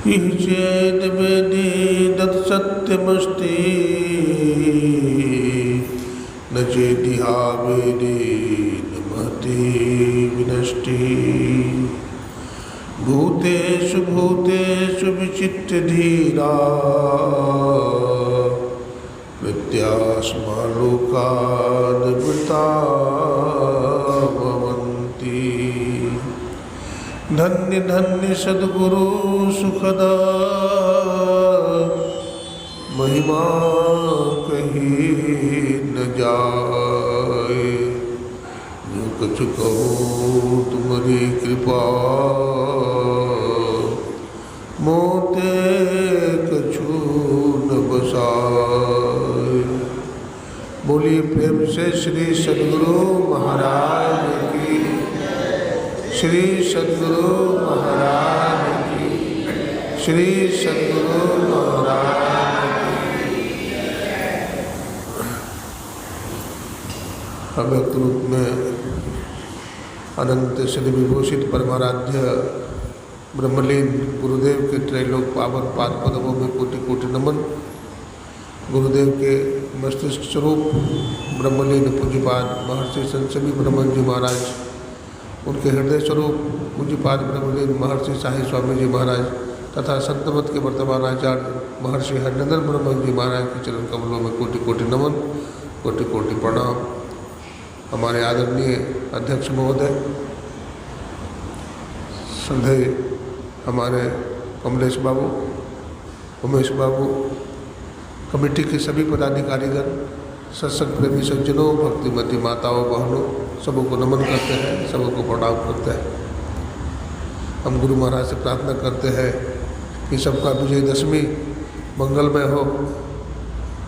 इह चेद वेदी तत्सत्यमस्ति न चेदिहा वेदी न महति विनष्टि भूतेषु भूतेषु विचित्य धीरा प्रत्यास्मा लोकाद्भुता भवन्ति। धन्य धन्य सद्गुरु सुखदा महिमा कही न जाए। जो कछु कहो तुम्हारी कृपा मोते कछु न बसाए। बोलिए प्रेम से श्री सद्गुरु महाराज की, श्री सद्गुरु महाराज की, श्री सद्गुरु महाराज की। अव्यक्त रूप में अनंत श्री विभूषित परमाराध्य ब्रह्मलीन गुरुदेव के त्रैलोक पावन पाद पद्मों में कोटि कोटि नमन। गुरुदेव के मस्तिष्क स्वरूप ब्रह्मलीन पूज्यपाद महर्षि संत सभी ब्रह्मन जी महाराज, उनके हृदय स्वरूप पूज्यपाद ब्रह्मलीन महर्षि साई स्वामी जी महाराज तथा संतमत के वर्तमान आचार्य महर्षि हरिनंदन ब्रह्मन जी महाराज के चरण कमलों में कोटि कोटि नमन, कोटि कोटि प्रणाम। हमारे आदरणीय अध्यक्ष महोदय, श्रद्धेय हमारे कमलेश बाबू, उमेश बाबू, कमेटी के सभी पदाधिकारीगण, सत्संग प्रेमी सज्जनों, भक्तिमती माताओं बहनों, सबको नमन करते हैं, सबको प्रणाम करते हैं। हम गुरु महाराज से प्रार्थना करते हैं कि सबका विजयदशमी मंगलमय हो,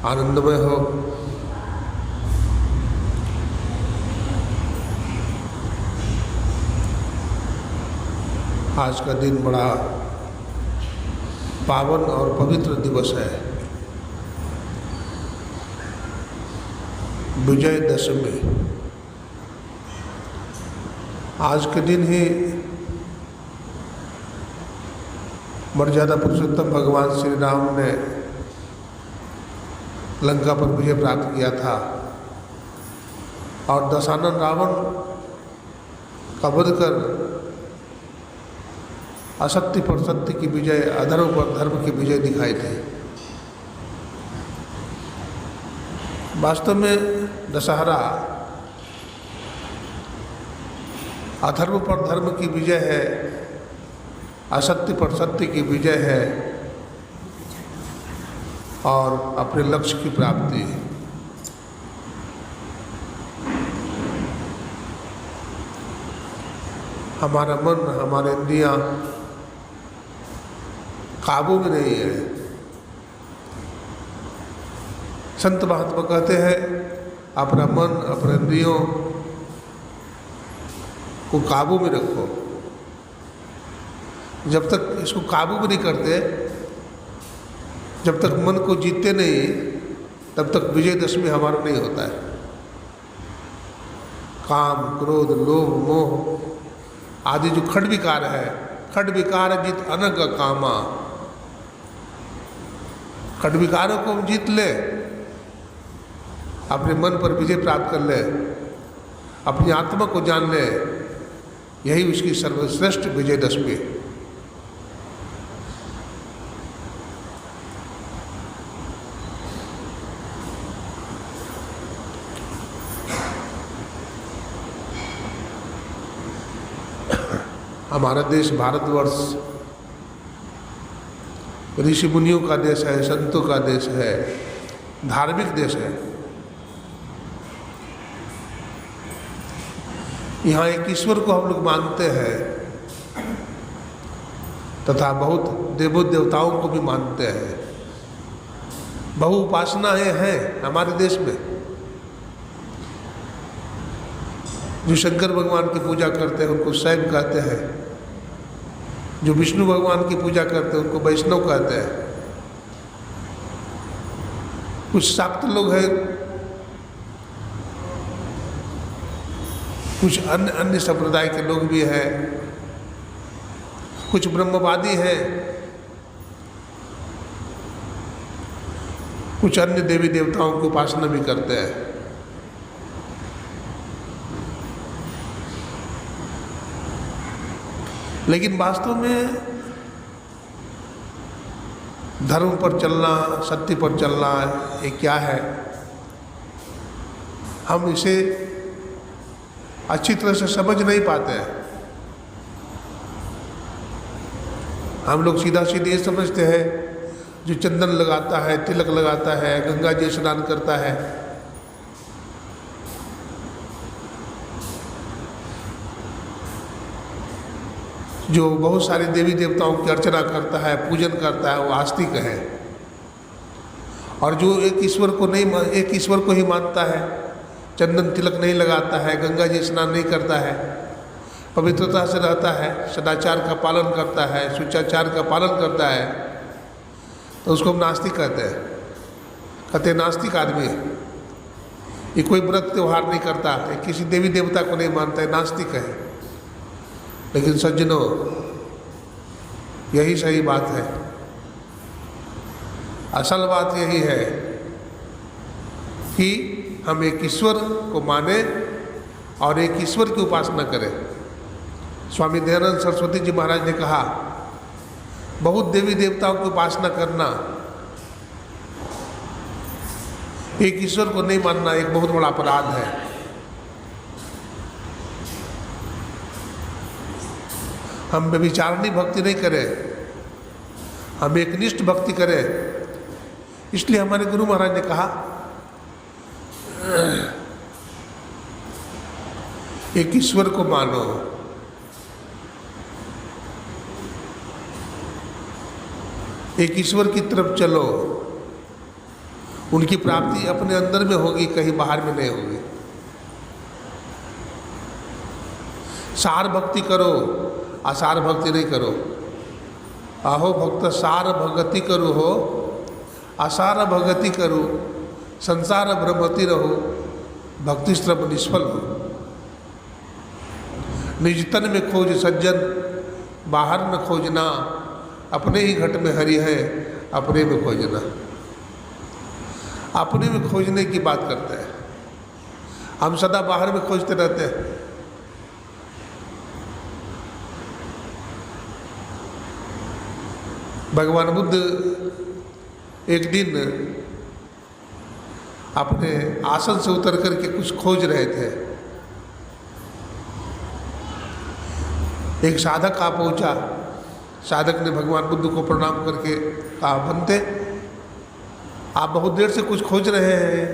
आनंदमय हो। आज का दिन बड़ा पावन और पवित्र दिवस है, विजयदशमी। आज के दिन ही मर्यादा पुरुषोत्तम भगवान श्री राम ने लंका पर विजय प्राप्त किया था और दशानन रावण का वध कर असत्य पर सत्य की विजय, अधर्म पर धर्म की विजय दिखाई दी। वास्तव में दशहरा अधर्म पर धर्म की विजय है, असत्य पर सत्य की विजय है और अपने लक्ष्य की प्राप्ति है। हमारा मन, हमारे इंद्रियां काबू में नहीं है। संत महात्मा कहते हैं अपना मन, अपने इंद्रियों को काबू में रखो। जब तक इसको काबू में नहीं करते, जब तक मन को जीतते नहीं, तब तक विजयदशमी हमारा नहीं होता है। काम, क्रोध, लोभ, मोह आदि जो खंड विकार है, खंड विकार जीत अनग कामा। खंड विकारों को हम जीत ले, अपने मन पर विजय प्राप्त कर ले, अपनी आत्मा को जान ले, यही उसकी सर्वश्रेष्ठ विजयदशमी। हमारा देश भारतवर्ष ऋषि मुनियों का देश है, संतों का देश है, धार्मिक देश है। यहाँ एक ईश्वर को हम लोग मानते हैं तथा बहुत देवो देवताओं को भी मानते हैं। बहु उपासनाएं हैं हमारे देश में। जो शंकर भगवान की पूजा करते हैं उनको शैव कहते हैं, जो विष्णु भगवान की पूजा करते हैं उनको वैष्णव कहते हैं। कुछ शाक्त लोग हैं, कुछ अन्य संप्रदाय के लोग भी हैं, कुछ ब्रह्मवादी हैं कुछ अन्य देवी देवताओं की उपासना भी करते हैं। लेकिन वास्तव में धर्म पर चलना, सत्य पर चलना, ये क्या है? हम इसे अच्छी तरह से समझ नहीं पाते हैं। हम लोग सीधा सीधे ये समझते हैं, जो चंदन लगाता है, तिलक लगाता है, गंगा जी स्नान करता है, जो बहुत सारे देवी देवताओं की अर्चना करता है, पूजन करता है, वो आस्तिक है। और जो एक ईश्वर को ही मानता है, चंदन तिलक नहीं लगाता है, गंगा जी स्नान नहीं करता है, पवित्रता से रहता है, सदाचार का पालन करता है, शिष्टाचार का पालन करता है, तो उसको हम नास्तिक कहते हैं। कहते हैं नास्तिक आदमी है, ये कोई व्रत त्यौहार नहीं करता है, किसी देवी देवता को नहीं मानता है, नास्तिक है। लेकिन सज्जनों, यही सही बात है। असल बात यही है कि हम एक ईश्वर को माने और एक ईश्वर की उपासना करें। स्वामी दयानंद सरस्वती जी महाराज ने कहा, बहुत देवी देवताओं की उपासना करना, एक ईश्वर को नहीं मानना एक बहुत बड़ा अपराध है। हम व्यभिचारिणी भक्ति नहीं करें, हम एकनिष्ठ भक्ति करें। इसलिए हमारे गुरु महाराज ने कहा, एक ईश्वर को मानो, एक ईश्वर की तरफ चलो, उनकी प्राप्ति अपने अंदर में होगी, कहीं बाहर में नहीं होगी। सार भक्ति करो, आसार भक्ति नहीं करो। आहो भक्त सार भगति करो हो, आसार भगति करो, संसार भ्रमति रहो, भक्ति श्रम निष्फल हो। निज तन में खोज सज्जन, बाहर न खोजना, अपने ही घट में हरि है, अपने में खोजना। अपने में खोजने की बात करते हैं, हम सदा बाहर में खोजते रहते हैं। भगवान बुद्ध एक दिन अपने आसन से उतर करके कुछ खोज रहे थे। एक साधक आ पहुंचा। साधक ने भगवान बुद्ध को प्रणाम करके कहा, बनते आप बहुत देर से कुछ खोज रहे हैं,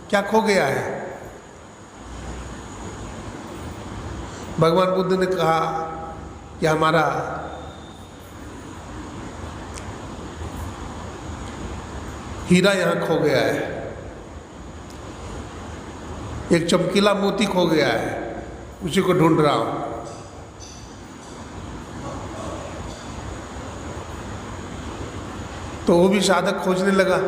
क्या खो गया है? भगवान बुद्ध ने कहा कि हमारा हीरा यहाँ खो गया है, एक चमकीला मोती खो गया है, उसी को ढूंढ रहा हूँ। तो वो भी साधक खोजने लगा।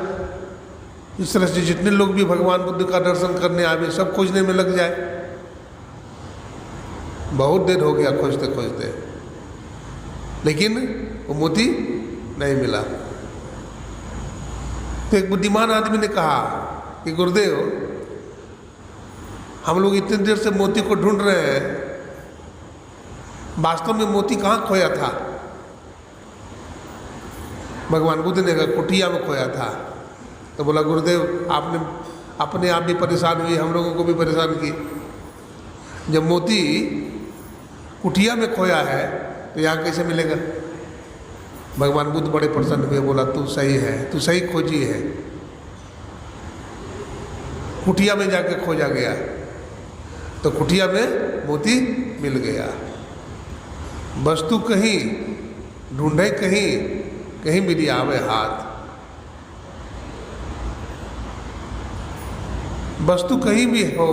इस तरह से जितने लोग भी भगवान बुद्ध का दर्शन करने आवे, सब खोजने में लग जाए। बहुत देर हो गया खोजते खोजते, लेकिन वो मोती नहीं मिला। तो एक बुद्धिमान आदमी ने कहा कि गुरुदेव, हम लोग इतनी देर से मोती को ढूंढ रहे हैं, वास्तव में मोती कहाँ खोया था? भगवान बुद्ध ने कहा, कुटिया में खोया था। तो बोला, गुरुदेव आपने अपने आप भी परेशान हुई, हम लोगों को भी परेशान की। जब मोती कुटिया में खोया है तो यहाँ कैसे मिलेगा? भगवान बुद्ध बड़े प्रसन्न हुए, बोला तू सही है, तू सही खोजी है। कुटिया में जाके खोजा गया तो कुटिया में मोती मिल गया। वस्तु कहीं ढूंढे कहीं, कहीं मिली आवे हाथ। वस्तु कहीं भी हो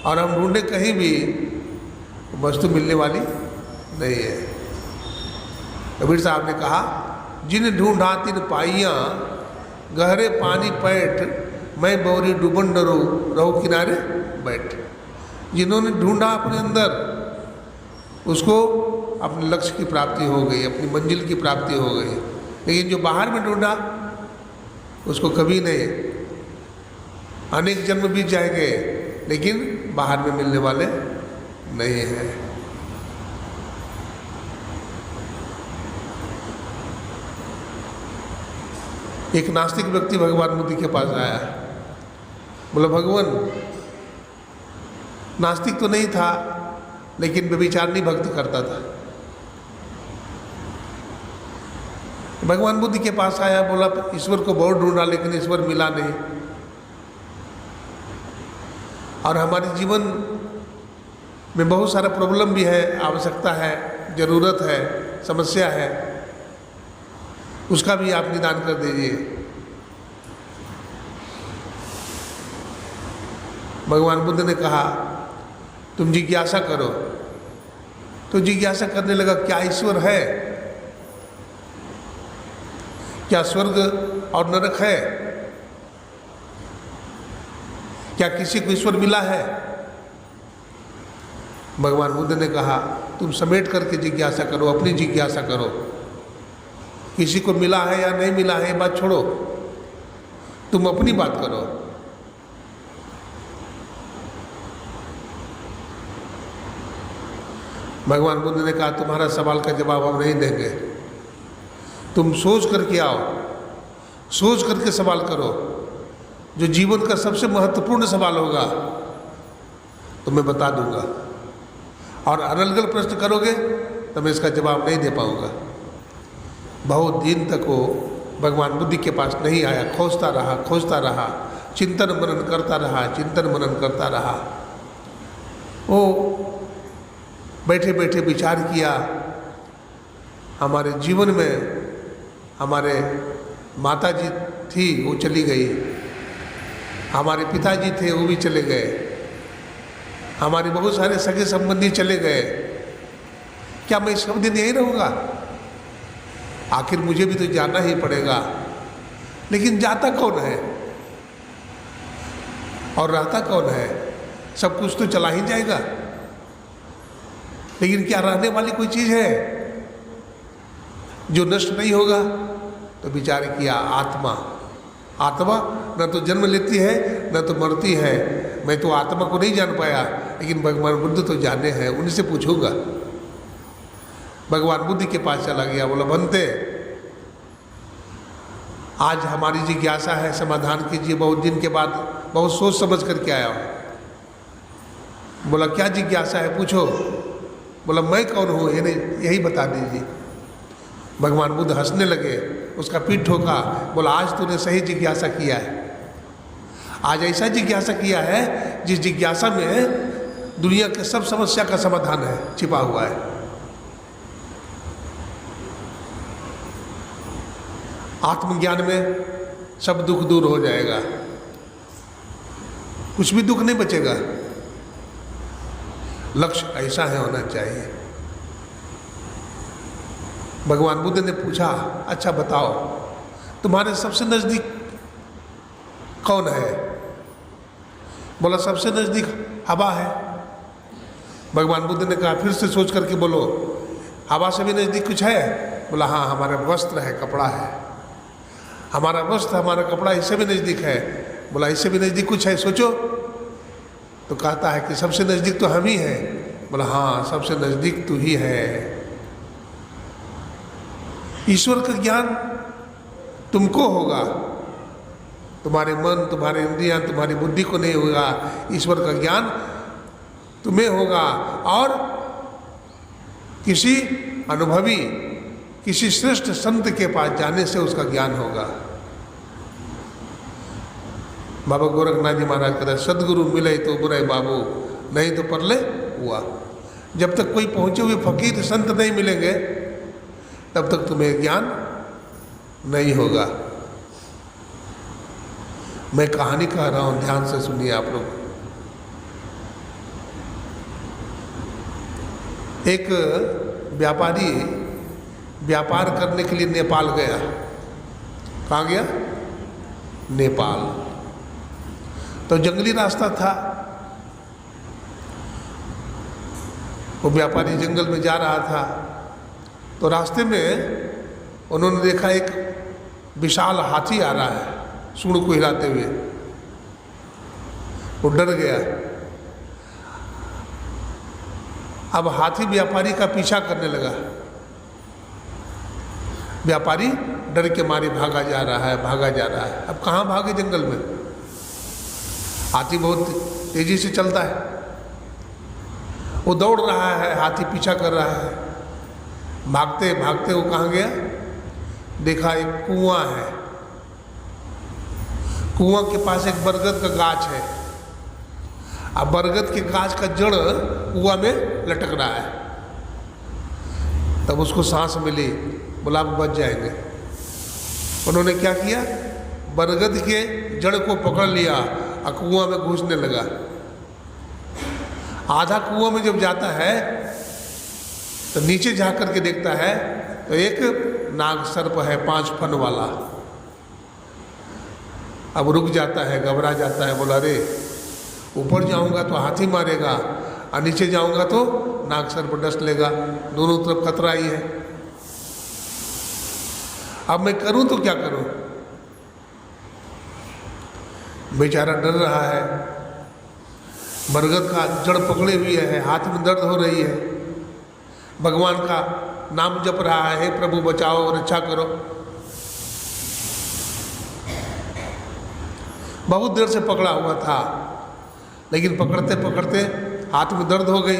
और हम ढूंढे कहीं भी, वस्तु मिलने वाली नहीं है। कबीर साहब ने कहा, जिन ढूंढा तिन पाइयाँ, गहरे पानी पैठ, मैं बौरी डूबन डरो, रहो किनारे बैठ। जिन्होंने ढूंढा अपने अंदर, उसको अपने लक्ष्य की प्राप्ति हो गई, अपनी मंजिल की प्राप्ति हो गई। लेकिन जो बाहर में ढूंढा, उसको कभी नहीं। अनेक जन्म बीत जाएंगे लेकिन बाहर में मिलने वाले नहीं हैं। एक नास्तिक व्यक्ति भगवान बुद्ध के पास आया, बोला भगवान, नास्तिक तो नहीं था लेकिन व्यभिचारिणी भक्ति करता था। भगवान बुद्ध के पास आया, बोला ईश्वर को बहुत ढूंढा लेकिन ईश्वर मिला नहीं, और हमारे जीवन में बहुत सारा प्रॉब्लम भी है, आवश्यकता है, ज़रूरत है, समस्या है, उसका भी आप निदान कर दीजिए। भगवान बुद्ध ने कहा तुम जिज्ञासा करो। तो जिज्ञासा करने लगा, क्या ईश्वर है? क्या स्वर्ग और नरक है? क्या किसी को ईश्वर मिला है? भगवान बुद्ध ने कहा तुम समेट करके जिज्ञासा करो, अपनी जिज्ञासा करो। किसी को मिला है या नहीं मिला है ये बात छोड़ो, तुम अपनी बात करो। भगवान बुद्ध ने कहा तुम्हारा सवाल का जवाब हम नहीं देंगे, तुम सोच करके आओ, सोच करके सवाल करो। जो जीवन का सबसे महत्वपूर्ण सवाल होगा तो मैं बता दूंगा, और अनर्गल प्रश्न करोगे तो मैं इसका जवाब नहीं दे पाऊंगा। बहुत दिन तक वो भगवान बुद्ध के पास नहीं आया, खोजता रहा, चिंतन मनन करता रहा, चिंतन मनन करता रहा। वो बैठे बैठे विचार किया, हमारे जीवन में हमारे माता जी थी वो चली गई, हमारे पिताजी थे वो भी चले गए, हमारे बहुत सारे सगे संबंधी चले गए, क्या मैं सब दिन यही रहूँगा? आखिर मुझे भी तो जाना ही पड़ेगा। लेकिन जाता कौन है और रहता कौन है? सब कुछ तो चला ही जाएगा, लेकिन क्या रहने वाली कोई चीज़ है जो नष्ट नहीं होगा? तो विचार किया, आत्मा। आत्मा न तो जन्म लेती है न तो मरती है। मैं तो आत्मा को नहीं जान पाया, लेकिन भगवान बुद्ध तो जाने हैं, उनसे पूछूंगा। भगवान बुद्ध के पास चला गया, बोला बनते आज हमारी जिज्ञासा है, समाधान कीजिए। बहुत दिन के बाद बहुत सोच समझ करके आया हूँ। बोला क्या जिज्ञासा है, पूछो। बोला मैं कौन हूँ यही बता दीजिए। भगवान बुद्ध हंसने लगे, उसका पीठ ठोका, बोला आज तूने सही जिज्ञासा किया है। आज ऐसा जिज्ञासा किया है जिस जिज्ञासा में दुनिया के सब समस्या का समाधान है, छिपा हुआ है। आत्मज्ञान में सब दुख दूर हो जाएगा, कुछ भी दुख नहीं बचेगा। लक्ष्य ऐसा है होना चाहिए। भगवान बुद्ध ने पूछा, अच्छा बताओ तुम्हारे सबसे नज़दीक कौन है? बोला सबसे नज़दीक हवा है। भगवान बुद्ध ने कहा फिर से सोच करके बोलो, हवा से भी नज़दीक कुछ है? बोला हाँ, हमारा वस्त्र है, कपड़ा है। हमारा वस्त्र, हमारा कपड़ा इससे भी नज़दीक है। बोला इससे भी नज़दीक कुछ है, सोचो। तो कहता है कि सबसे नज़दीक तो हम ही हैं। बोला हाँ, सबसे नज़दीक तू ही है। ईश्वर का ज्ञान तुमको होगा, तुम्हारे मन, तुम्हारे इंद्रियां, तुम्हारी बुद्धि को नहीं होगा। ईश्वर का ज्ञान तुम्हें होगा, और किसी अनुभवी, किसी श्रेष्ठ संत के पास जाने से उसका ज्ञान होगा। बाबा गोरखनाथ जी महाराज कहते हैं, सदगुरु मिले तो बुरे बाबू, नहीं तो परले हुआ। जब तक कोई पहुंचे हुए फकीर संत नहीं मिलेंगे तब तक तुम्हें ज्ञान नहीं होगा। मैं कहानी कह रहा हूं, ध्यान से सुनिए आप लोग। एक व्यापारी व्यापार करने के लिए नेपाल गया। कहाँ गया? नेपाल। तो जंगली रास्ता था, वो व्यापारी जंगल में जा रहा था। तो रास्ते में उन्होंने देखा एक विशाल हाथी आ रहा है। सूंड को हिलाते हुए। वो डर गया। अब हाथी व्यापारी का पीछा करने लगा। व्यापारी डर के मारे भागा जा रहा है, भागा जा रहा है। अब कहाँ भागे जंगल में, हाथी बहुत तेजी से चलता है। वो दौड़ रहा है, हाथी पीछा कर रहा है। भागते भागते वो कहाँ गया, देखा एक कुआं है। कुआं के पास एक बरगद का गाछ है। अब बरगद के गाछ का जड़ कुआं में लटक रहा है। तब उसको सांस मिली, बोला आप बच जाएंगे। उन्होंने क्या किया, बरगद के जड़ को पकड़ लिया और कुआं में घुसने लगा। आधा कुआं में जब जाता है तो नीचे जा करके देखता है तो एक नाग सर्प है 5 फन वाला। अब रुक जाता है, घबरा जाता है, बोला अरे ऊपर जाऊंगा तो हाथी मारेगा और नीचे जाऊंगा तो नाग सर्प डस लेगा, दोनों तरफ खतरा ही है। अब मैं करूं तो क्या करूं। बेचारा डर रहा है, बरगद का जड़ पकड़े हुए है, हाथ में दर्द हो रही है, भगवान का नाम जप रहा है, हे प्रभु बचाओ रक्षा करो। बहुत देर से पकड़ा हुआ था, लेकिन पकड़ते पकड़ते हाथ में दर्द हो गई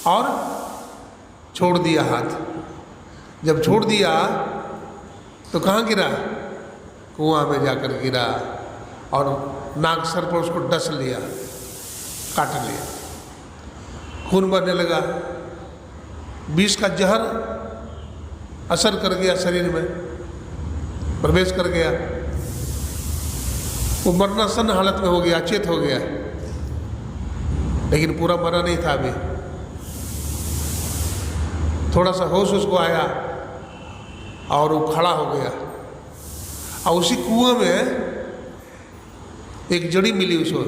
और छोड़ दिया हाथ। जब छोड़ दिया तो कहाँ गिरा, कुआं में जाकर गिरा और नाग सर्प उसको डस लिया, काट लिया, खून बहने लगा। विष का जहर असर कर गया, शरीर में प्रवेश कर गया। वो मरनासन हालत में हो गया, अचेत हो गया, लेकिन पूरा मरा नहीं था। अभी थोड़ा सा होश उसको आया और वो खड़ा हो गया। और उसी कुआं में एक जड़ी मिली उसको,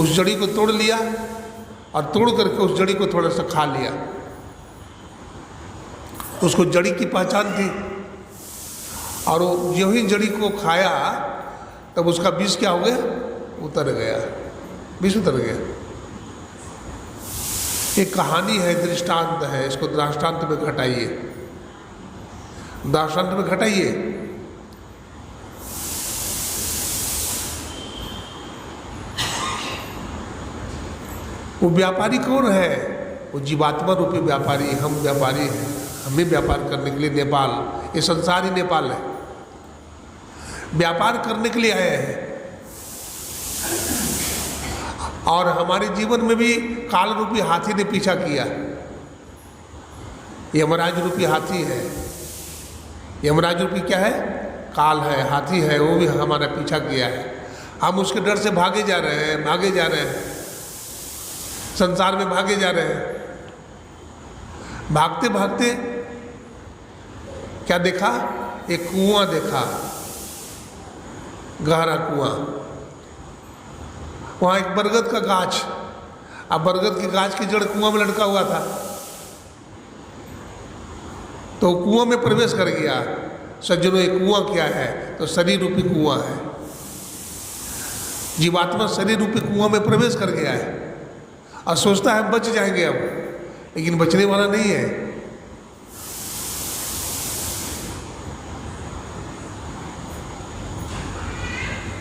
उस जड़ी को तोड़ लिया और तोड़ करके उस जड़ी को थोड़ा सा खा लिया। उसको जड़ी की पहचान थी और वो जो ही जड़ी को खाया तब उसका विष क्या हो गया, उतर गया, विष उतर गया। एक कहानी है, दृष्टांत है, इसको दृष्टांत में घटाइए, दृष्टांत में घटाइए। वो व्यापारी कौन है, वो जीवात्मा रूपी व्यापारी, हम व्यापारी हैं। हमें व्यापार करने के लिए नेपाल, ये संसार ही नेपाल है, व्यापार करने के लिए आए हैं। और हमारे जीवन में भी काल रूपी हाथी ने पीछा किया। यमराज रूपी हाथी है। यमराज रूपी क्या है, काल है, हाथी है, वो भी हमारा पीछा किया है। हम उसके डर से भागे जा रहे हैं, भागे जा रहे हैं, संसार में भागे जा रहे हैं। भागते भागते क्या देखा, एक कुआं देखा, गहरा कुआं। वहाँ एक बरगद का गाछ, अब बरगद के गाछ की जड़ कुआं में लटका हुआ था। तो कुआं में प्रवेश कर गया। सज्जनों, एक कुआं क्या है, तो शरीर रूपी कुआं है। जीवात्मा शरीर रूपी कुआं में प्रवेश कर गया है और सोचता है बच जाएंगे अब, लेकिन बचने वाला नहीं है।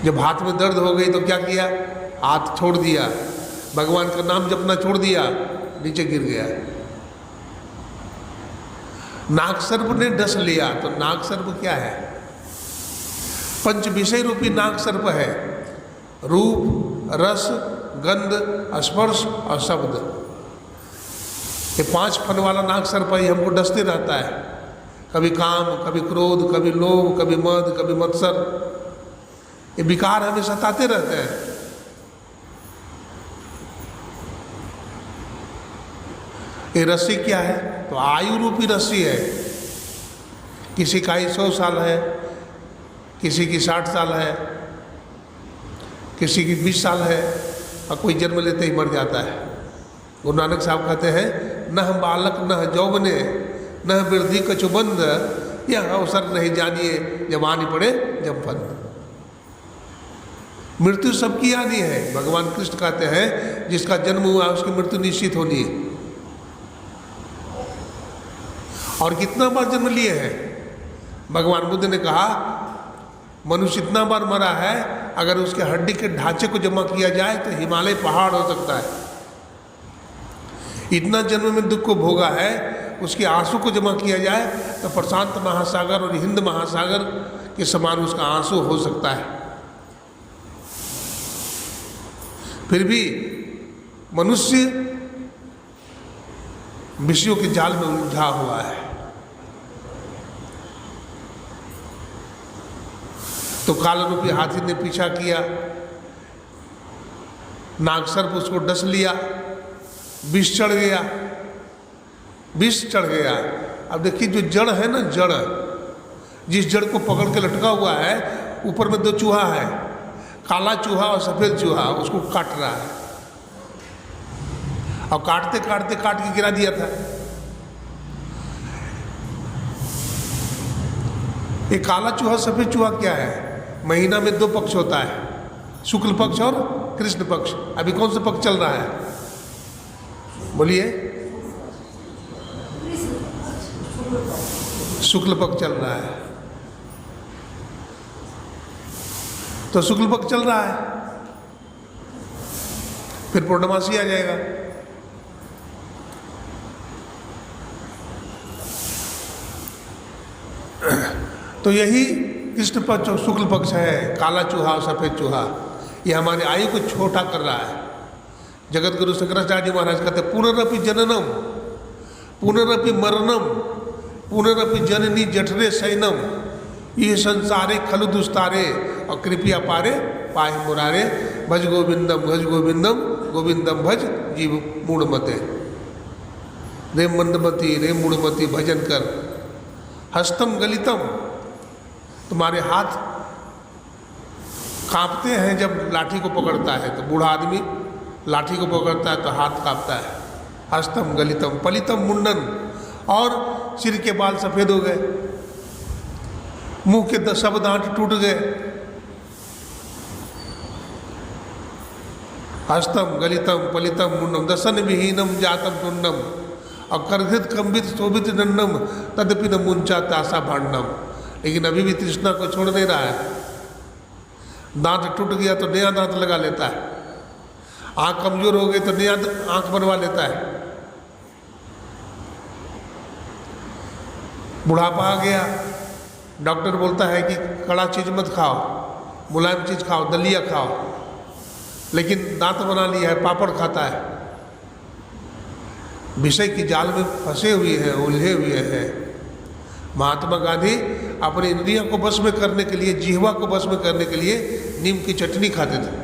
जब हाथ में दर्द हो गई तो क्या किया, हाथ छोड़ दिया, भगवान का नाम जपना छोड़ दिया, नीचे गिर गया। नाग सर्प ने डस लिया। तो नाग सर्प क्या है, पंच विषय रूपी नाग सर्प है। रूप, रस, गंध, स्पर्श और शब्द, ये 5 फन वाला नाग सर्प ही हमको डसते रहता है। कभी काम, कभी क्रोध, कभी लोभ, कभी मद, कभी मत्सर, ये विकार हमें सताते रहते हैं। ये रस्सी क्या है, तो आयु रूपी रस्सी है। किसी का 100 साल है, किसी की 60 साल है, किसी की 20 साल है, और कोई जन्म लेते ही मर जाता है। गुरु नानक साहब कहते हैं, न बालक न जौवने न वृद्धि कछुबंद, यह अवसर नहीं जानिए जब आनी पड़े जब फल। मृत्यु सबकी आनी है। भगवान कृष्ण कहते हैं जिसका जन्म हुआ उसकी मृत्यु निश्चित होनी है। और कितना बार जन्म लिए हैं? भगवान बुद्ध ने कहा मनुष्य इतना बार मरा है, अगर उसके हड्डी के ढांचे को जमा किया जाए तो हिमालय पहाड़ हो सकता है। इतना जन्म में दुख को भोगा है, उसके आंसू को जमा किया जाए तो प्रशांत महासागर और हिंद महासागर के समान उसका आंसू हो सकता है। फिर भी मनुष्य विषयों के जाल में उलझा हुआ है। तो काल रूपी हाथी ने पीछा किया, नागसर्प उसको डस लिया, विष चढ़ गया, विष चढ़ गया। अब देखिए जो जड़ है ना, जड़, जिस जड़ को पकड़ के लटका हुआ है, ऊपर में दो चूहा है, काला चूहा और सफेद चूहा, उसको काट रहा है। और काटते काटते काट के गिरा दिया था। ये काला चूहा सफेद चूहा क्या है? महीना में दो पक्ष होता है, शुक्ल पक्ष और कृष्ण पक्ष। अभी कौन सा पक्ष चल रहा है? बोलिए। शुक्ल पक्ष चल रहा है। तो शुक्ल पक्ष चल रहा है, फिर पूर्णमासी आ जाएगा। तो यही कृष्ण पक्ष और शुक्ल पक्ष है, काला चूहा और सफेद चूहा। ये हमारे आयु को छोटा कर रहा है। जगत गुरु शंकराचार्य जी महाराज कहते हैं पुनरपि जननम पुनरपि मरणम पुनरपि जननी जठरे शयनम ये संसारे खलु दुस्तारे और कृपया पारे पाए मुरारे भज गोविंदम गोविंदम भज जीव मूढ़मते। रे मंदमती रे मूढ़मती भजन कर। हस्तम गलितम, तुम्हारे हाथ कांपते हैं जब लाठी को पकड़ता है। तो बूढ़ा आदमी लाठी को पकड़ता है तो हाथ कांपता है। हस्तम गलितम पलितम मुंडन, और सिर के बाल सफ़ेद हो गए, मुंह के सब दांत टूट गए। हस्तम गलितम पलितम मुंडम दसन विहीनम जातम टुंडम और करघृत कंबित शोभित दंडम तदपि न मुंचा तासा भांडम। लेकिन अभी भी तृष्णा को छोड़ नहीं रहा है। दांत टूट गया तो नया दांत लगा लेता है, आँख कमजोर हो गई तो नया आँख बनवा लेता है। बुढ़ापा आ गया, डॉक्टर बोलता है कि कड़ा चीज़ मत खाओ, मुलायम चीज़ खाओ, दलिया खाओ, लेकिन दांत बना लिया है, पापड़ खाता है। विषय की जाल में फंसे हुए हैं, उलझे हुए हैं। महात्मा गांधी अपनी इंद्रियों को बस में करने के लिए, जिह्वा को बस में करने के लिए नीम की चटनी खाते थे।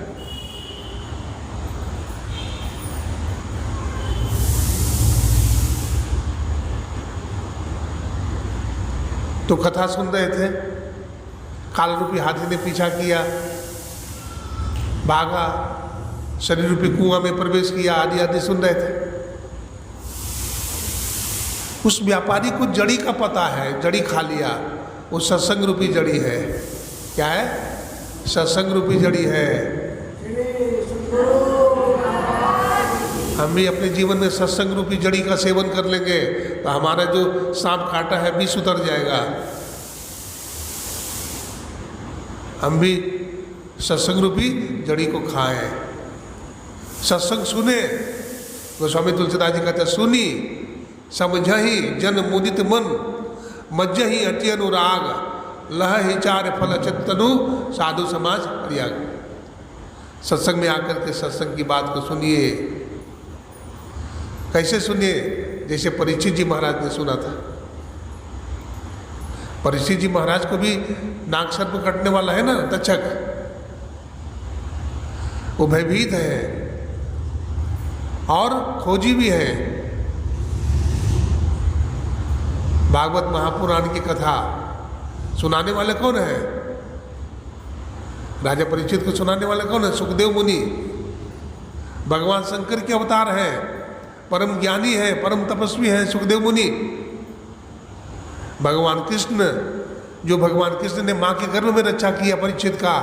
तो कथा सुन रहे थे, काल रूपी हाथी ने पीछा किया, भागा, शरीर रूपी कुआं में प्रवेश किया, आदि आदि सुन रहे थे। उस व्यापारी को जड़ी का पता है, जड़ी खा लिया। वो सत्संग रूपी जड़ी है। क्या है? सत्संग रूपी जड़ी है। हम भी अपने जीवन में सत्संग रूपी जड़ी का सेवन कर लेंगे तो हमारा जो सांप काटा है विष उतर जाएगा। हम भी सत्संग रूपी जड़ी को खाएं, सत्संग सुने। गोस्वामी तुलसीदास जी कहते हैं सुनी समझहि जन मुदित मन मज्जहि अति अनुराग लह हिचार फल चित्तनु साधु समाज परियाग। सत्संग में आकर के सत्संग की बात को सुनिए। कैसे सुनिए? जैसे परीक्षित जी महाराज ने सुना था। परीक्षित जी महाराज को भी नाग सर्प कटने वाला है ना, तक्षक, वो भयभीत है और खोजी भी है। भागवत महापुराण की कथा सुनाने वाले कौन है? राजा परीक्षित को सुनाने वाले कौन है? सुखदेव मुनि। भगवान शंकर के अवतार हैं, परम ज्ञानी है, परम तपस्वी है सुखदेव मुनि। भगवान कृष्ण, जो भगवान कृष्ण ने माँ के गर्भ में रक्षा किया परीक्षित का,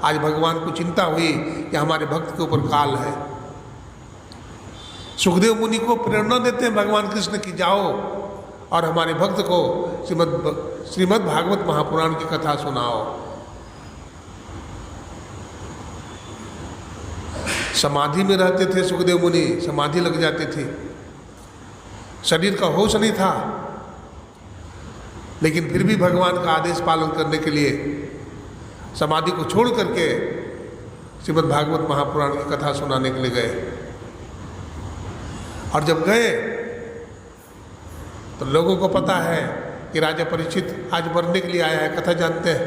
आज भगवान को चिंता हुई कि हमारे भक्त के ऊपर काल है। सुखदेव मुनि को प्रेरणा देते हैं भगवान कृष्ण की, जाओ और हमारे भक्त को श्रीमद् भागवत महापुराण की कथा सुनाओ। समाधि में रहते थे सुखदेव मुनि, समाधि लग जाती थी, शरीर का होश नहीं था, लेकिन फिर भी भगवान का आदेश पालन करने के लिए समाधि को छोड़ करके श्रीमद् भागवत महापुराण की कथा सुनाने के लिए गए। और जब गए तो लोगों को पता है कि राजा परीक्षित आज मरने के लिए आया है, कथा जानते हैं,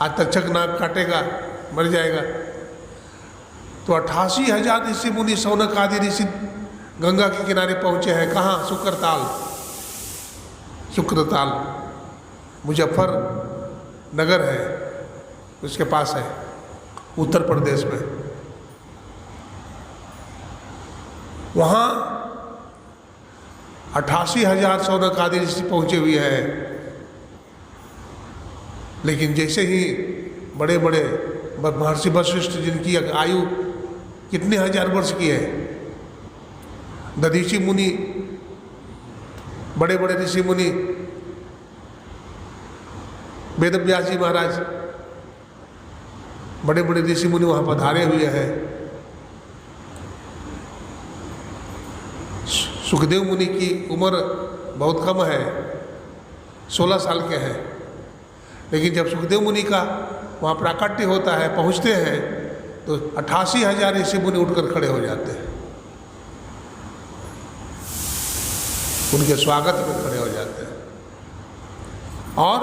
आज तक्षक नाग काटेगा, मर जाएगा। तो 88,000 ऋषि मुनि, शौनक आदि ऋषि गंगा के किनारे पहुंचे हैं। कहाँ? शुक्रताल मुजफ्फर नगर है, उसके पास है, उत्तर प्रदेश में। वहाँ 88,000 शौनक आदि ऋषि पहुँचे हुए हैं। लेकिन जैसे ही बड़े बड़े महर्षि वशिष्ठ, जिनकी आयु कितने हजार वर्ष की है, दधीची मुनि, बड़े बड़े ऋषि मुनि, वेदव्यास जी महाराज, बड़े बड़े ऋषि मुनि वहाँ पधारे हुए हैं। सुखदेव मुनि की उम्र बहुत कम है, 16 साल के हैं। लेकिन जब सुखदेव मुनि का वहाँ प्राकट्य होता है, पहुँचते हैं, तो 88,000 ऋषि मुनि उठकर खड़े हो जाते हैं, उनके स्वागत में खड़े हो जाते हैं और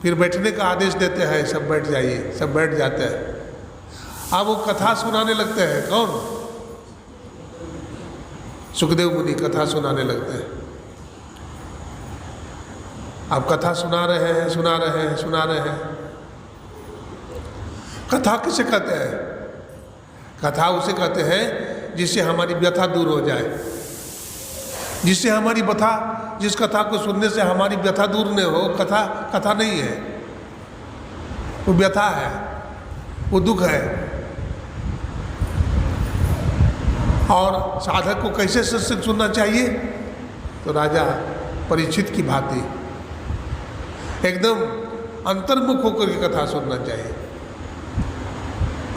फिर बैठने का आदेश देते हैं, सब बैठ जाइए। सब बैठ जाते हैं। अब वो कथा सुनाने लगते हैं। कौन? सुखदेव मुनि कथा सुनाने लगते हैं। अब कथा सुना रहे हैं। कथा किसे कहते हैं? कथा उसे कहते हैं जिससे हमारी व्यथा दूर हो जाए, जिससे हमारी व्यथा, जिस कथा को सुनने से हमारी व्यथा दूर न हो। कथा नहीं है, वो व्यथा है, वो दुख है। और साधक को कैसे सत्संग सुनना चाहिए? तो राजा परीक्षित की भांति एकदम अंतर्मुख होकर के कथा सुनना चाहिए।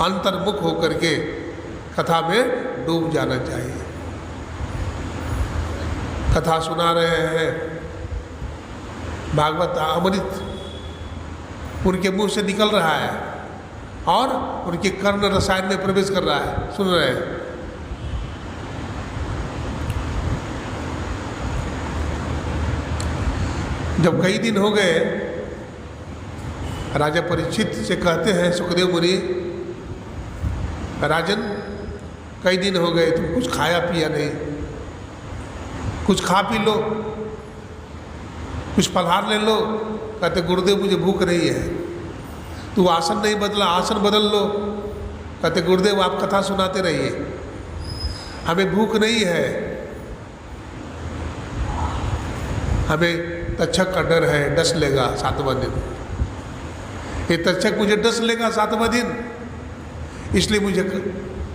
अंतर्मुख होकर के कथा में डूब जाना चाहिए। कथा सुना रहे हैं, भागवत अमृत उनके मुंह से निकल रहा है और उनके कर्ण रसायन में प्रवेश कर रहा है, सुन रहे हैं। जब कई दिन हो गए, राजा परीक्षित से कहते हैं सुखदेव मुनि, राजन कई दिन हो गए, तुम कुछ खाया पिया नहीं, कुछ खा पी लो, कुछ फलहार ले लो। कहते गुरुदेव मुझे भूख नहीं है। तू आसन नहीं बदला, आसन बदल लो। कहते गुरुदेव आप कथा सुनाते रहिए, हमें भूख नहीं है, हमें तक्षक का डर है, डस लेगा 7वां दिन। ये तक्षक मुझे डस लेगा 7वां दिन, इसलिए मुझे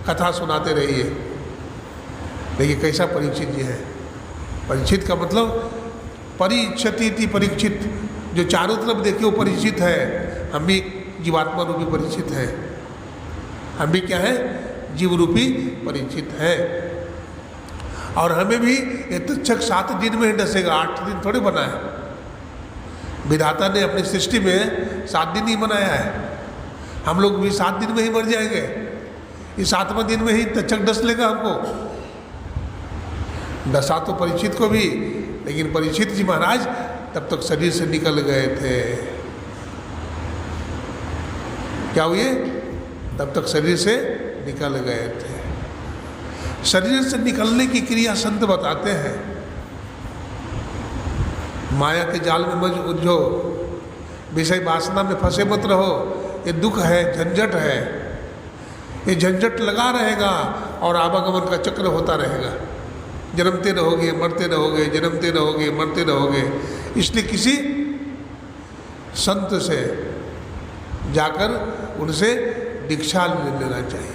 कथा सुनाते रहिए। देखिए कैसा परीक्षित जी है। परीक्षित का मतलब परीक्षति परीक्षित, जो चारों तरफ देखिए वो परीक्षित है। हम भी जीवात्मा रूपी परीक्षित है, हम भी क्या है? जीव रूपी परीक्षित है। और हमें भी ये तक्षक 7 दिन में ही डसेगा, 8 दिन थोड़े बना है। विधाता ने अपनी सृष्टि में 7 दिन ही बनाया है। हम लोग भी 7 दिन में ही मर जाएंगे। ये 7वां दिन में ही तक्षक डस लेगा हमको। डसा तो परीक्षित को भी, लेकिन परीक्षित जी महाराज तब तक शरीर से निकल गए थे। क्या हुए? तब तक शरीर से निकल गए थे। शरीर से निकलने की क्रिया संत बताते हैं। माया के जाल में मत उलझो, विषय वासना में फंसे मत रहो। ये दुख है, झंझट है, ये झंझट लगा रहेगा और आवागमन का चक्र होता रहेगा। जन्मते रहोगे, मरते रहोगे, जन्मते रहोगे, मरते रहोगे। इसलिए किसी संत से जाकर उनसे दीक्षा ले लेना चाहिए।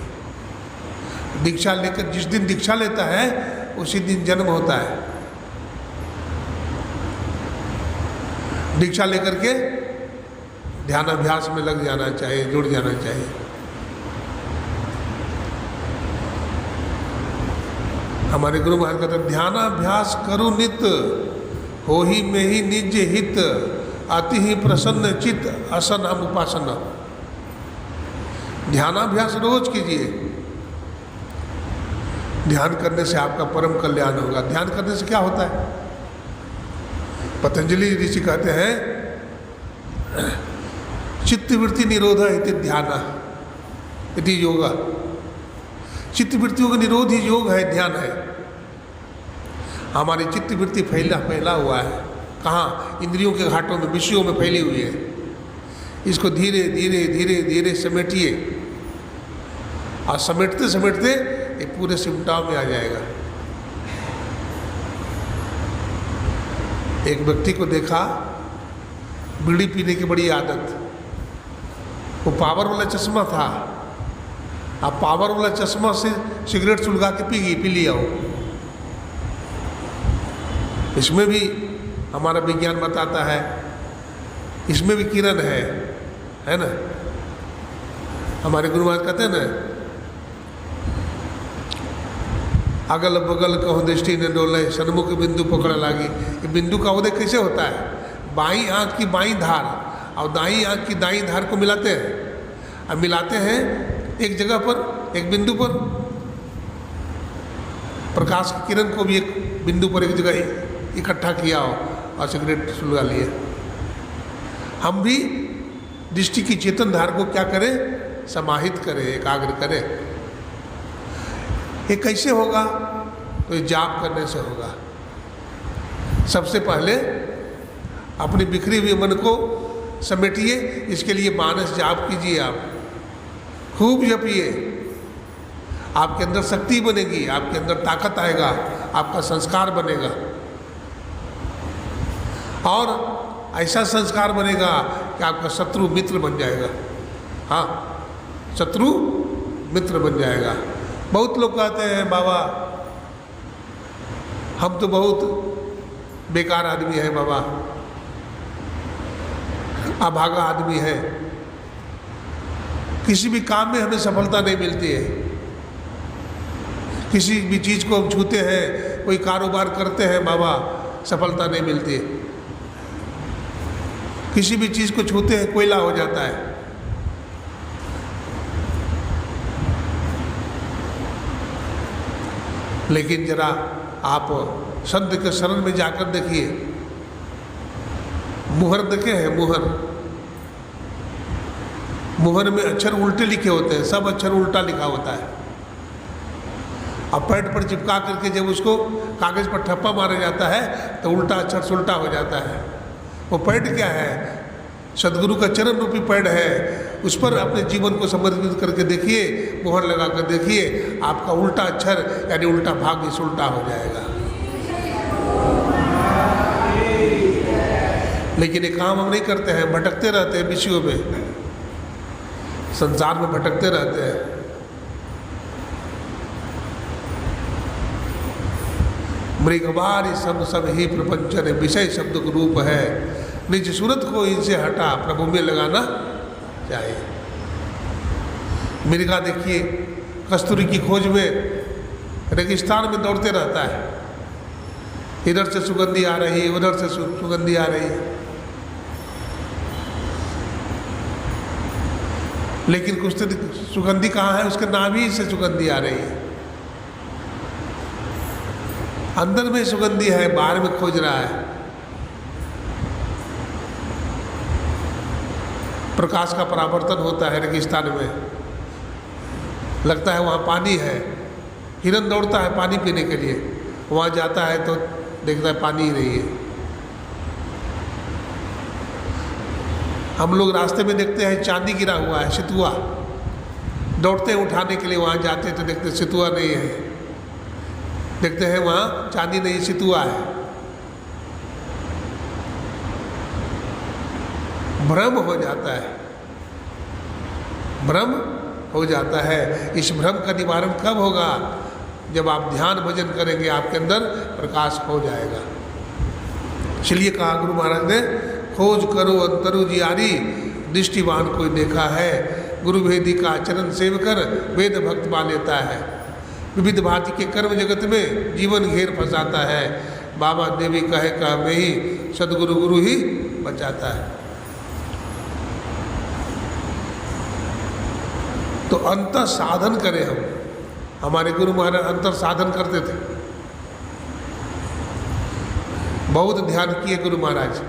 दीक्षा लेकर, जिस दिन दीक्षा लेता है उसी दिन जन्म होता है। दीक्षा लेकर के ध्यान अभ्यास में लग जाना चाहिए, जुड़ जाना चाहिए। हमारे गुरु महाराज कहते हैं, ध्यानाभ्यास करो नित, हो ही में ही निज हित, अति ही प्रसन्न चित, असन हम उपासना। ध्यानाभ्यास रोज कीजिए। ध्यान करने से आपका परम कल्याण होगा। ध्यान करने से क्या होता है? पतंजलि ऋषि कहते हैं, चित्तवृत्ति निरोध इति ध्यान इति योगा। चित्तवृत्तियों का निरोध ही योग है, ध्यान है। हमारी चित्तवृत्ति फैला हुआ है। कहाँ? इंद्रियों के घाटों में, विषयों में फैली हुई है। इसको धीरे धीरे धीरे धीरे समेटिए, और समेटते समेटते ये पूरे सिमटाव में आ जाएगा। एक व्यक्ति को देखा, बीड़ी पीने की बड़ी आदत। वो पावर वाला चश्मा था। अब पावर वाला चश्मा से सिगरेट सुलगा के पी लिया हो। इसमें भी हमारा विज्ञान बताता है, इसमें भी किरण है ना। हमारे गुरु महाराज कहते हैं ना, अगल बगल कहो दृष्टि न डोले, सन्मुख बिंदु पकड़ लागी। ये बिंदु का उदय कैसे होता है? बाईं आंख की बाईं धार और दाईं आंख की दाईं धार को मिलाते हैं। अब मिलाते हैं एक जगह पर, एक बिंदु पर। प्रकाश की किरण को भी एक बिंदु पर एक जगह इकट्ठा किया हो और सिगरेट सुलगा लिए। हम भी दृष्टि की चेतन धार को क्या करें? समाहित करें, एकाग्र करें। ये कैसे होगा? तो ये जाप करने से होगा। सबसे पहले अपनी बिखरी हुई मन को समेटिए। इसके लिए मानस जाप कीजिए, आप खूब जपिए। आपके अंदर शक्ति बनेगी, आपके अंदर ताकत आएगा, आपका संस्कार बनेगा। और ऐसा संस्कार बनेगा कि आपका शत्रु मित्र बन जाएगा। हाँ, शत्रु मित्र बन जाएगा। बहुत लोग कहते हैं, बाबा हम तो बहुत बेकार आदमी हैं, बाबा अभागा आदमी है, किसी भी काम में हमें सफलता नहीं मिलती है। किसी भी चीज़ को हम छूते हैं, कोई कारोबार करते हैं, बाबा सफलता नहीं मिलती है। किसी भी चीज़ को छूते हैं, कोयला हो जाता है। लेकिन जरा आप संत के शरण में जाकर देखिए। मुहर देखे हैं? मुहर में अक्षर उल्टे लिखे होते हैं, सब अक्षर उल्टा लिखा होता है। अब पैड पर चिपका करके जब उसको कागज पर ठप्पा मारा जाता है तो उल्टा अक्षर सुलटा हो जाता है। वो पैड क्या है? सदगुरु का चरण रूपी पैड है। उस पर अपने जीवन को समर्पित करके देखिए, मोहर लगा कर देखिए, आपका उल्टा अक्षर यानी उल्टा भाग्य सुलटा हो जाएगा। लेकिन ये काम हम नहीं करते हैं, भटकते रहते हैं विषयों में, संसार में भटकते रहते हैं। मृगवारी सब ही प्रपंचन, विषय शब्द का रूप है। निज सूरत को इनसे हटा, प्रभु में लगाना चाहिए। मृगा देखिए, कस्तूरी की खोज में रेगिस्तान में दौड़ते रहता है। इधर से सुगंधी आ रही है, उधर से सुगंधी आ रही है। लेकिन कुछ तो सुगंधी कहाँ है? उसके नाभि से सुगंधी आ रही है। अंदर में सुगंधी है, बाहर में खोज रहा है। प्रकाश का परावर्तन होता है रेगिस्तान में, लगता है वहाँ पानी है। हिरन दौड़ता है पानी पीने के लिए, वहाँ जाता है तो देखता है पानी ही नहीं है। हम लोग रास्ते में देखते हैं चांदी गिरा हुआ है, सितुआ, दौड़ते हैं उठाने के लिए, वहाँ जाते हैं तो देखते हैं सितुआ नहीं है, देखते हैं वहाँ चांदी नहीं सितुआ है। भ्रम हो जाता है, भ्रम हो जाता है। इस भ्रम का निवारण कब होगा? जब आप ध्यान भजन करेंगे, आपके अंदर प्रकाश हो जाएगा। इसलिए कहा गुरु महाराज ने, खोज करो अंतरु जियारी, दृष्टिवान कोई देखा है, गुरु भेदी का आचरण सेव कर, वेद भक्त पा लेता है। विविध भांति के कर्म जगत में जीवन घेर फंसाता है, बाबा देवी कहे कह में ही सदगुरु गुरु ही बचाता है। तो अंतर साधन करें हम। हमारे गुरु महाराज अंतर साधन करते थे, बहुत ध्यान किए गुरु महाराज।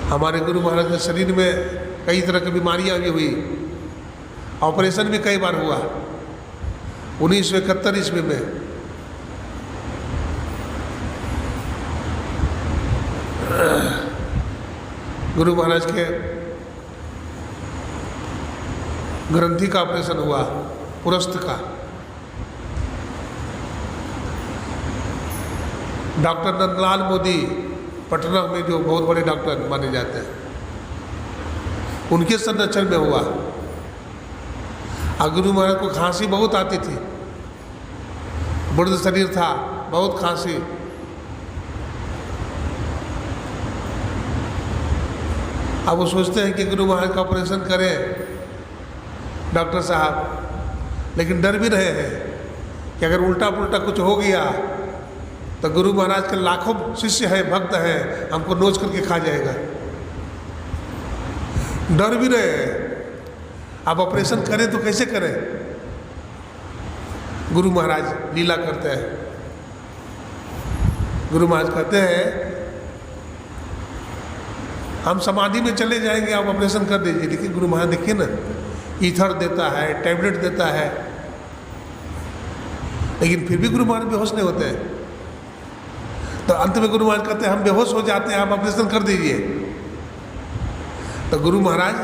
हमारे गुरु महाराज के शरीर में कई तरह की बीमारियां भी हुई, ऑपरेशन भी कई बार हुआ। 1971 ईस्वी में गुरु महाराज के ग्रंथि का ऑपरेशन हुआ, पुरस्त का। डॉक्टर नंदलाल मोदी पटना में, जो बहुत बड़े डॉक्टर माने जाते हैं, उनके संरक्षण में हुआ। और गुरु महाराज को खांसी बहुत आती थी, बुर्द शरीर था, बहुत खांसी। अब वो सोचते हैं कि गुरु महाराज का ऑपरेशन करें डॉक्टर साहब, लेकिन डर भी रहे हैं कि अगर उल्टा पुल्टा कुछ हो गया तो गुरु महाराज के लाखों शिष्य हैं, भक्त हैं, हमको नोच करके खा जाएगा। डर भी रहे हैं। अब ऑपरेशन करें तो कैसे करें? गुरु महाराज लीला करते हैं। गुरु महाराज कहते हैं हम समाधि में चले जाएंगे, आप ऑपरेशन कर दीजिए। लेकिन गुरु महाराज देखिए ना, ईथर देता है, टैबलेट देता है, लेकिन फिर भी गुरु महाराज बेहोश नहीं होते हैं। तो अंत में गुरु महाराज कहते हैं हम बेहोश हो जाते हैं, आप ऑपरेशन कर दीजिए। तो गुरु महाराज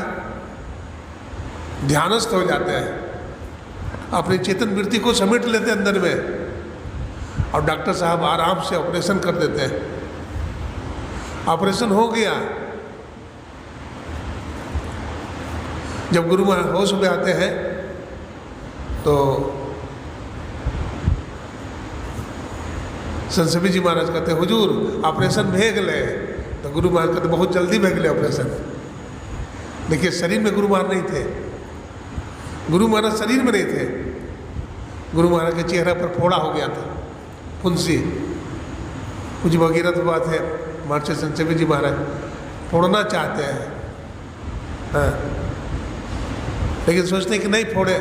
ध्यानस्थ हो जाते हैं, अपनी चेतन वृत्ति को समेट लेते हैं अंदर में, और डॉक्टर साहब आराम से ऑपरेशन कर देते हैं। ऑपरेशन हो गया। जब गुरु महाराज होश में आते हैं तो संसबी जी महाराज कहते हैं हुजूर ऑपरेशन भेज ले। तो गुरु महाराज कहते बहुत जल्दी भेज ले ऑपरेशन। देखिए शरीर में गुरु महाराज नहीं थे, गुरु महाराज शरीर में नहीं थे। गुरु महाराज के चेहरे पर फोड़ा हो गया था, फुंसी, कुछ भगीरथ बात है। महर्षि संसबी जी महाराज फोड़ना चाहते हैं, हाँ, लेकिन सोचते कि नहीं फोड़े।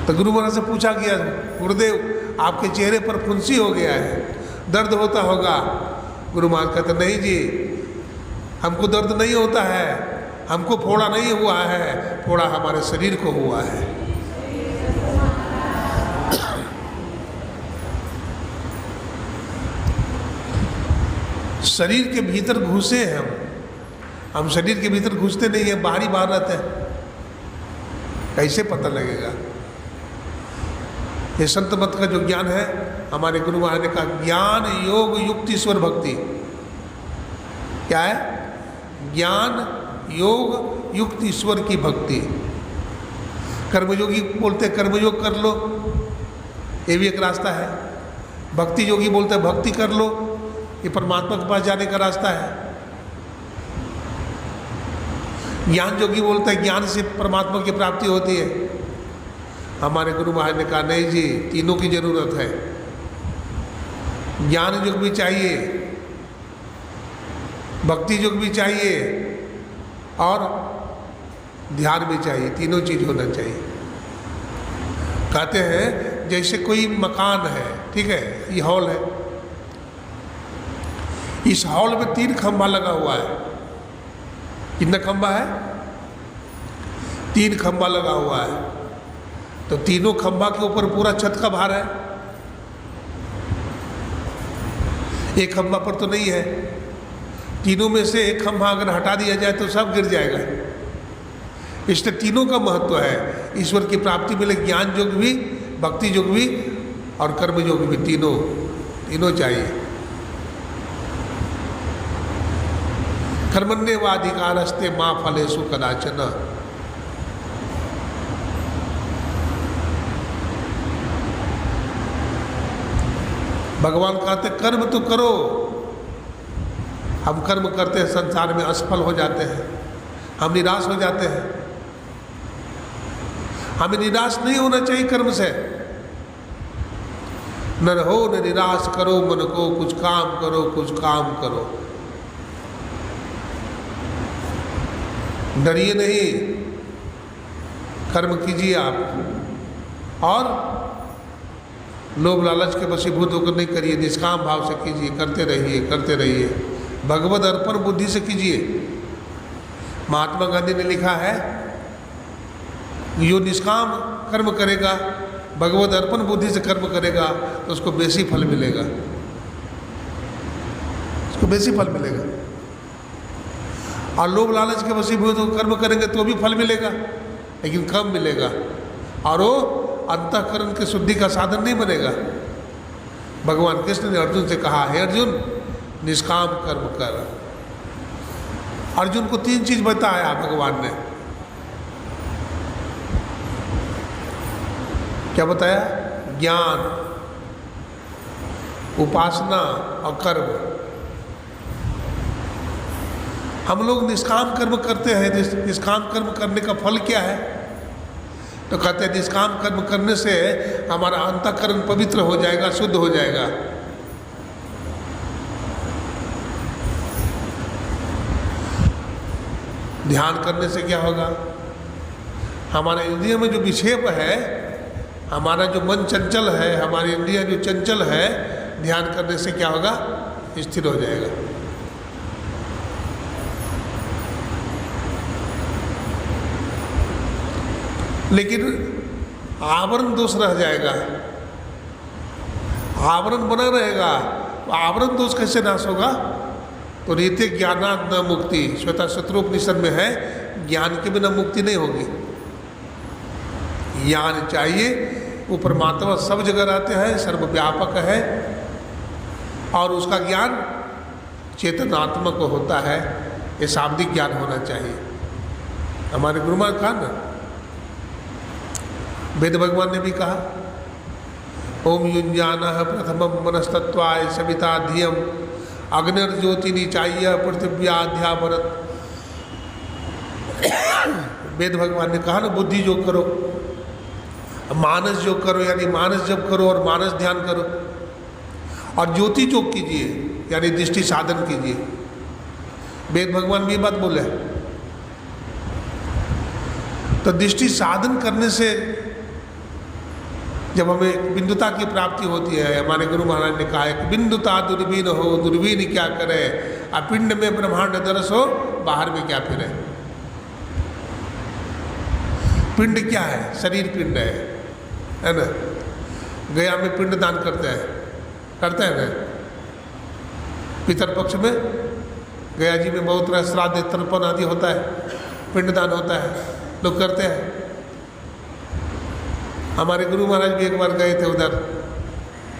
तो गुरु महाराज से पूछा गया, गुरुदेव आपके चेहरे पर फुंसी हो गया है, दर्द होता होगा। गुरु महाराज कहते नहीं जी, हमको दर्द नहीं होता है, हमको फोड़ा नहीं हुआ है, फोड़ा हमारे शरीर को हुआ है। शरीर के भीतर घुसे हैं हम शरीर के भीतर घुसते नहीं है, बाहरी बाहर रहते हैं। कैसे पता लगेगा? ये संत मत का जो ज्ञान है, हमारे गुरु महाराज ने कहा ज्ञान योग युक्ति ईश्वर भक्ति। क्या है? ज्ञान योग युक्ति ईश्वर की भक्ति। कर्मयोगी बोलते हैं कर्मयोग कर लो, ये भी एक रास्ता है। भक्ति योगी बोलते हैं भक्ति कर लो, ये परमात्मा के पास जाने का रास्ता है। ज्ञान योगी बोलते हैं ज्ञान से परमात्मा की प्राप्ति होती है। हमारे गुरु महाराज ने कहा नहीं जी, तीनों की जरूरत है। ज्ञान युग भी चाहिए, भक्ति युग भी चाहिए, और ध्यान भी चाहिए। तीनों चीज होना चाहिए। कहते हैं जैसे कोई मकान है, ठीक है, ये हॉल है, इस हॉल में 3 खंभा लगा हुआ है। कितना खंभा है? 3 खंभा लगा हुआ है। तो तीनों खंभा के ऊपर पूरा छत का भार है। एक खंभा पर तो नहीं है। तीनों में से एक खंभा अगर हटा दिया जाए तो सब गिर जाएगा। इसलिए तीनों का महत्व है। ईश्वर की प्राप्ति मिले ज्ञान योग भी, भक्ति योग भी और कर्म योग भी, तीनों चाहिए। कर्मण्येवाधिकारस्ते मा फलेषु कदाचन। भगवान कहते कर्म तो करो। हम कर्म करते हैं, संसार में असफल हो जाते हैं, हम निराश हो जाते हैं। हमें निराश नहीं होना चाहिए कर्म से। न रहो न निराश करो मन को, कुछ काम करो कुछ काम करो। डरिए नहीं, कर्म कीजिए आप, और लोभ लालच के वशीभूत होकर नहीं करिए, निष्काम भाव से कीजिए, करते रहिए करते रहिए, भगवद अर्पण बुद्धि से कीजिए। महात्मा गांधी ने लिखा है, जो निष्काम कर्म करेगा, भगवद अर्पण बुद्धि से कर्म करेगा, तो उसको बेसी फल मिलेगा, उसको बेसी फल मिलेगा। और लोभ लालच के वशीभूत कर्म करेंगे तो भी फल मिलेगा, लेकिन कम मिलेगा, और वो अंतःकरण की शुद्धि का साधन नहीं बनेगा। भगवान कृष्ण ने अर्जुन से कहा, हे अर्जुन, निष्काम कर्म कर। अर्जुन को 3 चीज बताया भगवान ने। क्या बताया? ज्ञान, उपासना और कर्म। हम लोग निष्काम कर्म करते हैं, निष्काम कर्म करने का फल क्या है? तो कहते हैं निष्काम कर्म करने से हमारा अंतःकरण पवित्र हो जाएगा, शुद्ध हो जाएगा। ध्यान करने से क्या होगा? हमारे इंद्रिय में जो विक्षेप है, हमारा जो मन चंचल है, हमारी इंद्रिय जो चंचल है, ध्यान करने से क्या होगा? स्थिर हो जाएगा। लेकिन आवरण दोष रह जाएगा, आवरण बना रहेगा। आवरण दोष कैसे नाश होगा? तो रीते ज्ञानात् न मुक्ति, श्वेता शत्रुपनिषद में है, ज्ञान के बिना मुक्ति नहीं होगी। ज्ञान चाहिए। वो परमात्मा सब जगह रहते हैं, सर्वव्यापक है, और उसका ज्ञान चेतनात्मक होता है। ये शाब्दिक ज्ञान होना चाहिए। हमारे गुरु महाराज कहा ना, वेद भगवान ने भी कहा, ओम युञ्जानः प्रथमं मनस्तत्त्वाय सविता धियम अग्निर्ज्योति निचाय्य पृथिव्याध्या भरत। वेद भगवान ने कहा ना, बुद्धि योग करो, मानस योग करो, यानी मानस जप करो और मानस ध्यान करो, और ज्योति योग कीजिए, यानी दृष्टि साधन कीजिए। वेद भगवान भी बात बोले। तो दृष्टि साधन करने से जब हमें बिंदुता की प्राप्ति होती है, हमारे गुरु महाराज ने कहा है कि बिंदुता दुर्बीन हो, दुर्बीन क्या करे, अपिंड में ब्रह्मांड दरस हो, बाहर में क्या फिरे। पिंड क्या है? शरीर पिंड है ना। गया में पिंड दान करते हैं ना, पितर पक्ष में गया जी में बहुत तरह श्राद्ध तर्पण आदि होता है, पिंड दान होता है, लोग करते हैं। हमारे गुरु महाराज भी एक बार गए थे उधर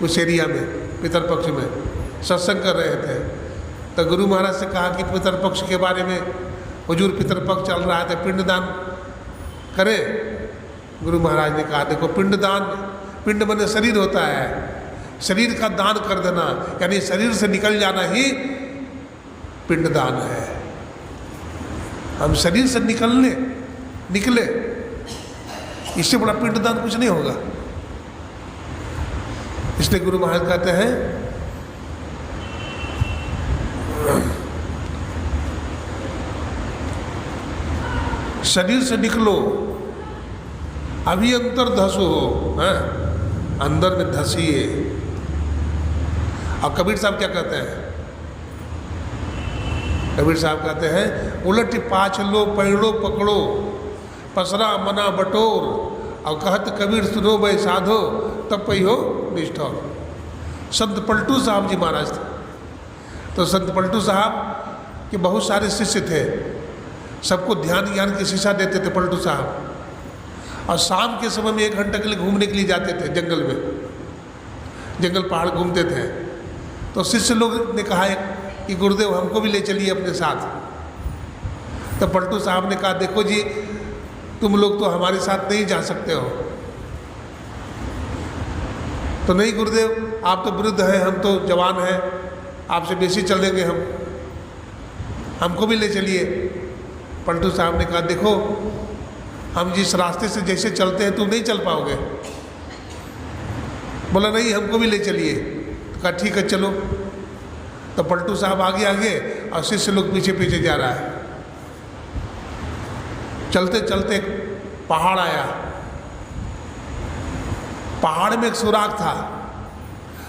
उस एरिया में, पितर पक्ष में सत्संग कर रहे थे। तो गुरु महाराज से कहा कि पितर पक्ष के बारे में, हुजूर पितर पक्ष चल रहा है, तो पिंड दान करें। गुरु महाराज ने कहा, देखो पिंड दान, पिंड बने शरीर होता है, शरीर का दान कर देना, यानी शरीर से निकल जाना ही पिंड दान है। हम शरीर से निकले, इससे बड़ा पिंडदान कुछ नहीं होगा। इसलिए गुरु महाराज कहते हैं, शरीर से निकलो, अभी अंतर धसो हो, अंदर में धसिए। और कबीर साहब क्या कहते हैं? कबीर साहब कहते हैं, उलट पाछ लो पैड़ो पकड़ो, पसरा मना बटोर, और कहत कबीर सुनो भाई साधो, तब पई हो निष्ठौर। संत पलटू साहब जी महाराज थे। तो संत पलटू साहब के बहुत सारे शिष्य थे, सबको ध्यान ज्ञान की शिक्षा देते थे पलटू साहब। और शाम के समय में 1 घंटे के लिए घूमने के लिए जाते थे जंगल में, जंगल पहाड़ घूमते थे। तो शिष्य लोग ने कहा कि गुरुदेव हमको भी ले चलिए अपने साथ। तो पलटू साहब ने कहा, देखो जी तुम लोग तो हमारे साथ नहीं जा सकते हो। तो नहीं गुरुदेव, आप तो वृद्ध हैं, हम तो जवान हैं, आपसे बेसी चल देंगे हम, हमको भी ले चलिए। पलटू साहब ने कहा, देखो हम जिस रास्ते से जैसे चलते हैं तुम नहीं चल पाओगे। बोला नहीं, हमको भी ले चलिए। तो कहा ठीक है चलो। तो पलटू साहब आगे आगे और शिष्य लोग पीछे पीछे जा रहा है। चलते चलते एक पहाड़ आया, पहाड़ में एक सुराग था।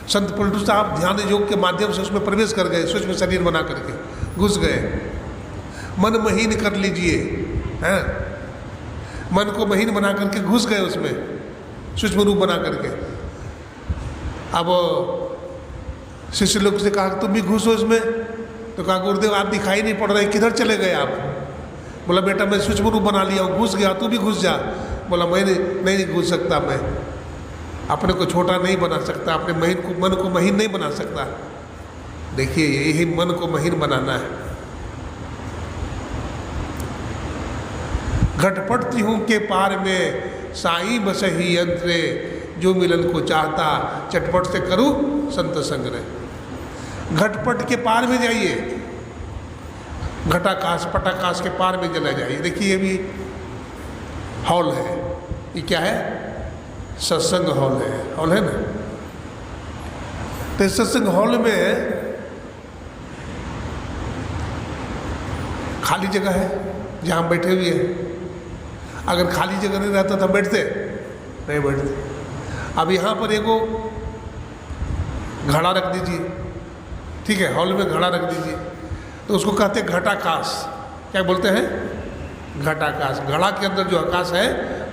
संत पलटू साहब ध्यान योग के माध्यम से उसमें प्रवेश कर गए, सूक्ष्म शरीर बना करके घुस गए। मन महीन कर लीजिए, हैं, मन को महीन बना करके घुस गए उसमें, सूक्ष्म रूप बना करके। अब शिष्य लोग से कहा तुम भी घुसो इसमें। तो कहा गुरुदेव आप दिखाई नहीं पड़ रहे, किधर चले गए आप? बोला बेटा मैं सूक्ष्म रूप बना लिया हूँ, घुस गया, तू भी घुस जा। बोला मैं नहीं घुस सकता, मैं अपने को छोटा नहीं बना सकता, अपने मन को महीन नहीं बना सकता। देखिए यही मन को महीन बनाना है। घटपट तिहु के पार में साई बसही यंत्रे, जो मिलन को चाहता चटपट से करूं संत संग रे। घटपट के पार में जाइए, घटाकाश पटाकाश के पार में चला जाइए। देखिए ये भी हॉल है, ये क्या है? सत्संग हॉल है ना। तो सत्संग हॉल में खाली जगह है जहाँ हम बैठे हुए हैं। अगर खाली जगह नहीं रहता तो बैठते नहीं बैठते। अब यहाँ पर एगो घड़ा रख दीजिए, ठीक है, हॉल में घड़ा रख दीजिए, तो उसको कहते हैं घटाकाश। क्या बोलते हैं? घटाकाश। घड़ा के अंदर जो आकाश है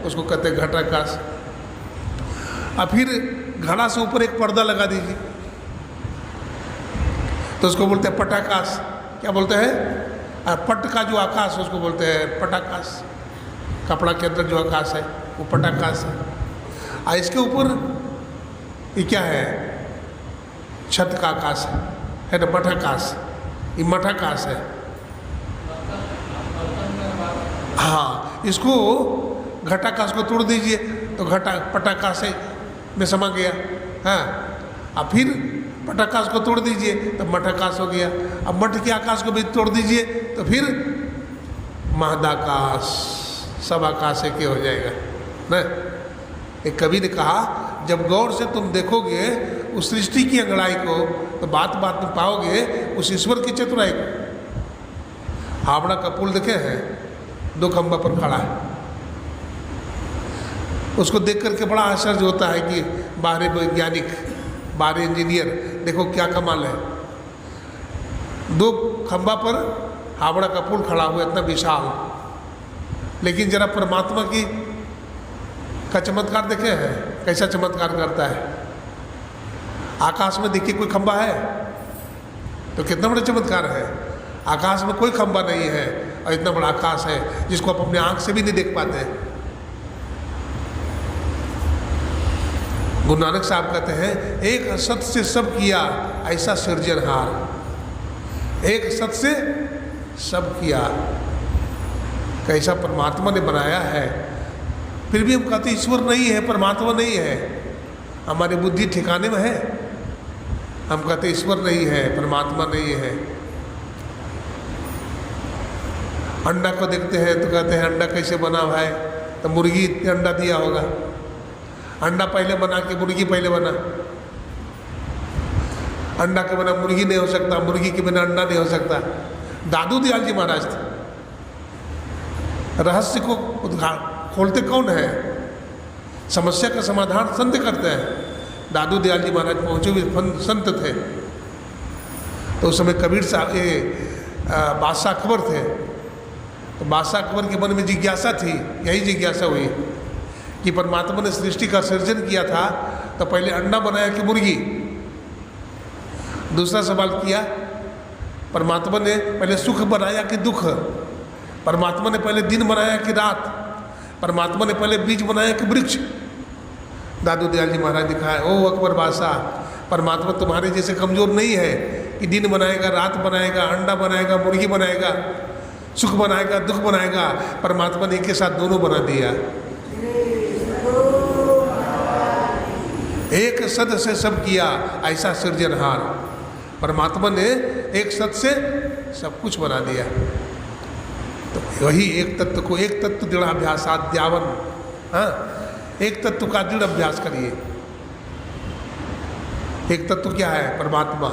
उसको कहते हैं घटाकाश। अब फिर घड़ा से ऊपर एक पर्दा लगा दीजिए तो उसको बोलते हैं पटाकाश। क्या बोलते हैं? पट का जो आकाश उसको बोलते हैं पटाकाश। कपड़ा के अंदर जो आकाश है वो पटाकाश है। इसके ऊपर ये क्या है? छत का आकाश है ना, मठाकाश। ये मठाकाश है। हाँ, इसको घटाकाश को तोड़ दीजिए तो पटाकाश में समा गया। हाँ, अब फिर पटाकाश को तोड़ दीजिए तो मठाकाश हो गया। अब मठ के आकाश को भी तोड़ दीजिए तो फिर महदाकाश, सब आकाश एक हो जाएगा ना। एक कवि ने कहा, जब गौर से तुम देखोगे उस सृष्टि की अंगड़ाई को तो बात बात में पाओगे उस ईश्वर की चतुराई को। हावड़ा का पुल देखे हैं, 2 खंभा पर खड़ा है। उसको देख करके बड़ा आश्चर्य होता है कि बाहरी वैज्ञानिक, बाहरी इंजीनियर, देखो क्या कमाल है। 2 खंभा पर हावड़ा का पुल खड़ा हुआ, इतना विशाल। लेकिन जरा परमात्मा की का चमत्कार देखे हैं, कैसा चमत्कार करता है। आकाश में देखिए कोई खंभा है तो कितना बड़ा चमत्कार है। आकाश में कोई खंभा नहीं है और इतना बड़ा आकाश है जिसको आप अपने आंख से भी नहीं देख पाते। गुरु नानक साहब कहते हैं, एक सत से सब किया ऐसा सृजनहार। एक सत से सब किया, कैसा परमात्मा ने बनाया है। फिर भी हम कहते ईश्वर नहीं है, परमात्मा नहीं है, हमारी बुद्धि ठिकाने में है। हम कहते ईश्वर नहीं है, परमात्मा नहीं है। अंडा को देखते हैं तो कहते हैं अंडा कैसे बना भाई? तो मुर्गी अंडा दिया होगा। अंडा पहले बना कि मुर्गी पहले बना? अंडा के बिना मुर्गी नहीं हो सकता, मुर्गी के बिना अंडा नहीं हो सकता। दादू दयाल जी महाराज थे, रहस्य को खोलते कौन है? समस्या का समाधान संत करते हैं। दादू दयाल जी महाराज पहुँचे हुए संत थे। तो उस समय कबीर साहब बादशाह अकबर थे। तो बादशाह अकबर के मन में जिज्ञासा थी, यही जिज्ञासा हुई कि परमात्मा ने सृष्टि का सृजन किया था तो पहले अंडा बनाया कि मुर्गी? दूसरा सवाल किया, परमात्मा ने पहले सुख बनाया कि दुख? परमात्मा ने पहले दिन बनाया कि रात? परमात्मा ने पहले बीज बनाया कि वृक्ष? दादू दयाल जी महाराज दिखाए, ओ अकबर बादशाह, परमात्मा तुम्हारे जैसे कमज़ोर नहीं है कि दिन बनाएगा, रात बनाएगा, अंडा बनाएगा, मुर्गी बनाएगा। सुख बनाएगा दुख बनाएगा, परमात्मा ने एक के साथ दोनों बना दिया। एक सद से सब किया ऐसा सृजनहार, परमात्मा ने एक सद से सब कुछ बना दिया। तो वही एक तत्व को, एक तत्व दृढ़ाभ्यासाद्यावन, हाँ, एक तत्व का दृढ़ अभ्यास करिए। एक तत्व क्या है? परमात्मा,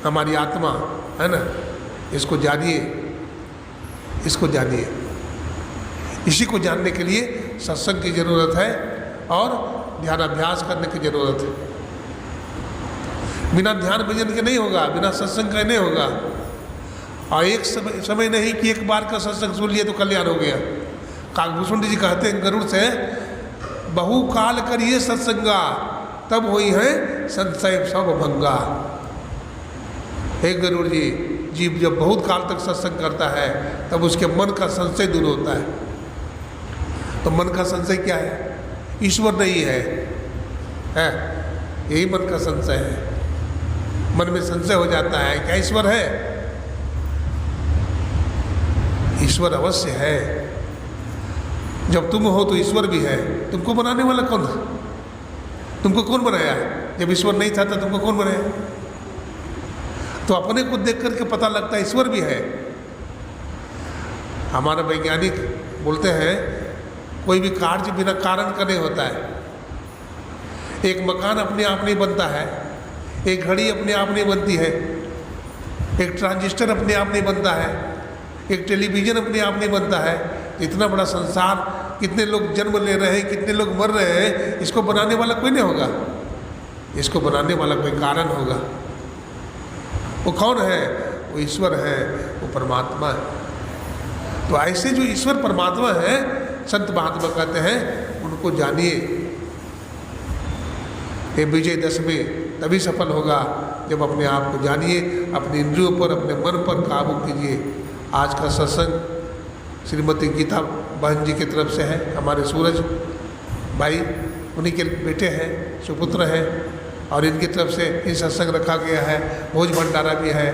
हमारी आत्मा है ना, इसको जानिए, इसको जानिए। इसी को जानने के लिए सत्संग की जरूरत है और ध्यान अभ्यास करने की जरूरत है। बिना ध्यान भजन के नहीं होगा, बिना सत्संग के नहीं होगा। और एक समय नहीं कि एक बार का सत्संग सुन लिए तो कल्याण हो गया। काकभूषण जी कहते हैं गरुड़ से, बहु काल करिए सत्संगा, तब हुई है संशय सब भंगा। हे गरुड़ जी, जीव जब बहुत काल तक सत्संग करता है तब उसके मन का संशय दूर होता है। तो मन का संशय क्या है? ईश्वर नहीं है, यही मन का संशय है। मन में संशय हो जाता है, क्या ईश्वर है? ईश्वर अवश्य है। जब तुम हो तो ईश्वर भी है। तुमको बनाने वाला कौन है? तुमको कौन बनाया? जब ईश्वर नहीं था तो तुमको कौन बनाया? तो अपने को देख करके पता लगता है ईश्वर भी है। हमारा वैज्ञानिक बोलते हैं कोई भी कार्य बिना कारण का नहीं होता है। एक मकान अपने आप नहीं बनता है, एक घड़ी अपने आप नहीं बनती है, एक ट्रांजिस्टर अपने आप नहीं बनता है, एक टेलीविज़न अपने आप नहीं बनता है। इतना बड़ा संसार, कितने लोग जन्म ले रहे हैं, कितने लोग मर रहे हैं, इसको बनाने वाला कोई नहीं होगा। इसको बनाने वाला कोई कारण होगा। वो कौन है? वो ईश्वर है, वो परमात्मा है। तो ऐसे जो ईश्वर परमात्मा है, संत महात्मा कहते हैं उनको जानिए। ये विजयदशमी तभी सफल होगा जब अपने आप को जानिए, अपने इंद्रियों पर, अपने मन पर काबू कीजिए। आज का सत्संग श्रीमती गीता बहन जी की तरफ से है, हमारे सूरज भाई उन्हीं के बेटे हैं, सुपुत्र हैं, और इनकी तरफ से ये सत्संग रखा गया है। भोज भंडारा भी है।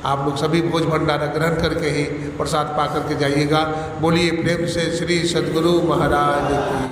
आप लोग सभी भोज भंडारा ग्रहण करके ही प्रसाद पा करके जाइएगा। बोलिए प्रेम से श्री सद्गुरु महाराज की।